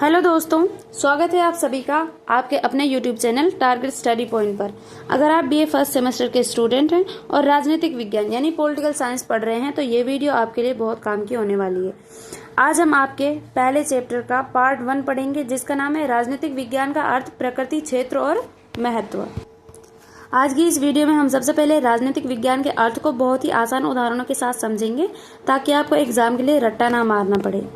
Hello दोस्तों, स्वागत है आप सभी का आपके अपने YouTube channel target study point पर। अगर आप BA फर्स्ट सेमेस्टर के स्टूडेंट हैं और राजनीतिक विज्ञान यानी पॉलिटिकल साइंस पढ़ रहे हैं तो ये वीडियो आपके लिए बहुत काम की होने वाली है। आज हम आपके पहले चैप्टर का पार्ट 1 पढ़ेंगे जिसका नाम है राजनीतिक विज्ञान का अर्थ, प्रकृति, क्षेत्र और महत्व। आज की इस वीडियो में हम सबसे पहले राजनीतिक विज्ञान के अर्थ को बहुत ही आसान उदाहरणों के साथ समझेंगे ताकि आपको एग्जाम के लिए रट्टा ना मारना पड़े।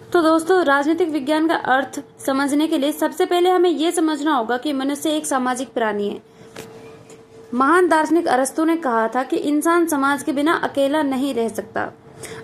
तो दोस्तों, राजनीतिक विज्ञान का अर्थ समझने के लिए सबसे पहले हमें यह समझना होगा कि मनुष्य एक सामाजिक प्राणी है। महान दार्शनिक अरस्तु ने कहा था कि इंसान समाज के बिना अकेला नहीं रह सकता।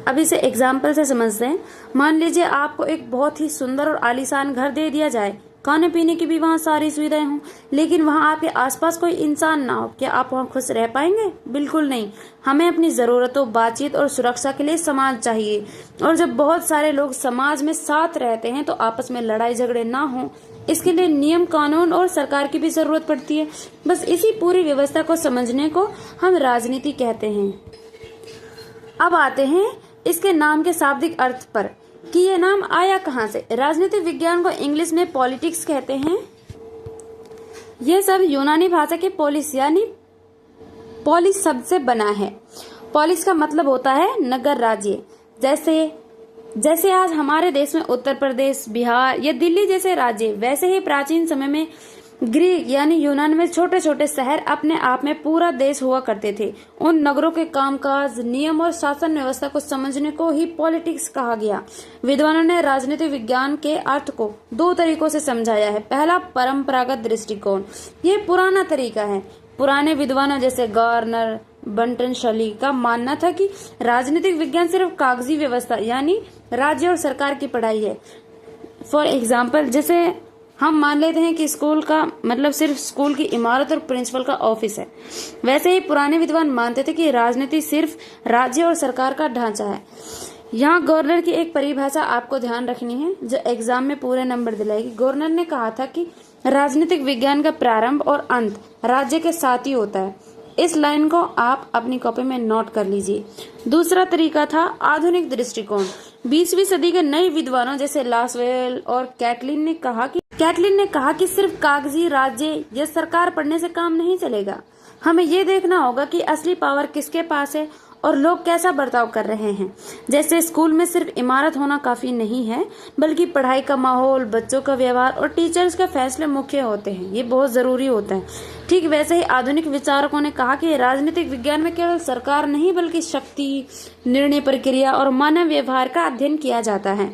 अब इसे एग्जाम्पल से समझते हैं। मान लीजिए आपको एक बहुत ही सुंदर और आलीशान घर दे दिया जाए, खाने पीने की भी वहाँ सारी सुविधाएं हों, लेकिन वहाँ आपके आसपास कोई इंसान ना हो। क्या आप वहाँ खुश रह पाएंगे? बिल्कुल नहीं। हमें अपनी जरूरतों, बातचीत और सुरक्षा के लिए समाज चाहिए। और जब बहुत सारे लोग समाज में साथ रहते हैं तो आपस में लड़ाई झगड़े ना हो, इसके लिए नियम, कानून और सरकार की भी जरूरत पड़ती है। बस इसी पूरी व्यवस्था को समझने को हम राजनीति कहते हैं। अब आते हैं इसके नाम के शाब्दिक अर्थ पर कि ये नाम आया कहाँ से। राजनीतिक विज्ञान को इंग्लिश में पॉलिटिक्स कहते हैं। यह सब यूनानी भाषा के पोलिस यानी पोलिस शब्द से बना है। पोलिस का मतलब होता है नगर, राज्य। जैसे आज हमारे देश में उत्तर प्रदेश, बिहार या दिल्ली जैसे राज्य, वैसे ही प्राचीन समय में ग्रीक यानी यूनान में छोटे छोटे शहर अपने आप में पूरा देश हुआ करते थे। उन नगरों के कामकाज, नियम और शासन व्यवस्था को समझने को ही पॉलिटिक्स कहा गया। विद्वानों ने राजनीतिक विज्ञान के अर्थ को 2 तरीकों से समझाया है। पहला, परंपरागत दृष्टिकोण। ये पुराना तरीका है। पुराने विद्वानों जैसे गार्नर, बंटन शली का मानना था कि राजनीतिक विज्ञान सिर्फ कागजी व्यवस्था यानी राज्य और सरकार की पढ़ाई है। फॉर एग्जाम्पल, जैसे हम मान लेते हैं कि स्कूल का मतलब सिर्फ स्कूल की इमारत और प्रिंसिपल का ऑफिस है, वैसे ही पुराने विद्वान मानते थे कि राजनीति सिर्फ राज्य और सरकार का ढांचा है। यहाँ गवर्नर की एक परिभाषा आपको ध्यान रखनी है जो एग्जाम में पूरे नंबर दिलाएगी। गवर्नर ने कहा था कि राजनीतिक विज्ञान का प्रारंभ और अंत राज्य के साथ ही होता है। इस लाइन को आप अपनी कॉपी में नोट कर लीजिए। दूसरा तरीका था आधुनिक दृष्टिकोण। 20वीं सदी के नए विद्वानों जैसे लासवेल और कैटलिन ने कहा कि सिर्फ कागजी राज्य या सरकार पढ़ने से काम नहीं चलेगा। हमें ये देखना होगा कि असली पावर किसके पास है और लोग कैसा बर्ताव कर रहे हैं। जैसे स्कूल में सिर्फ इमारत होना काफी नहीं है, बल्कि पढ़ाई का माहौल, बच्चों का व्यवहार और टीचर्स के फैसले मुख्य होते हैं। ये बहुत जरूरी होता है। ठीक वैसे ही आधुनिक विचारकों ने कहा कि राजनीतिक विज्ञान में केवल सरकार नहीं बल्कि शक्ति, निर्णय प्रक्रिया और मानव व्यवहार का अध्ययन किया जाता है।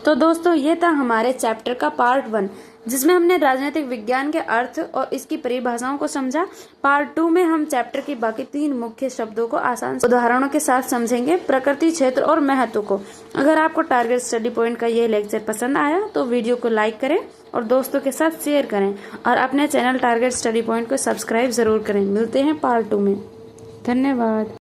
तो दोस्तों, ये था हमारे चैप्टर का पार्ट 1 जिसमें हमने राजनीतिक विज्ञान के अर्थ और इसकी परिभाषाओं को समझा। पार्ट 2 में हम चैप्टर की बाकी 3 मुख्य शब्दों को आसान उदाहरणों के साथ समझेंगे, प्रकृति, क्षेत्र और महत्व को। अगर आपको टारगेट स्टडी पॉइंट का ये लेक्चर पसंद आया तो वीडियो को लाइक करें और दोस्तों के साथ शेयर करें और अपने चैनल टारगेट स्टडी पॉइंट को सब्सक्राइब जरूर करें। मिलते हैं पार्ट 2 में। धन्यवाद।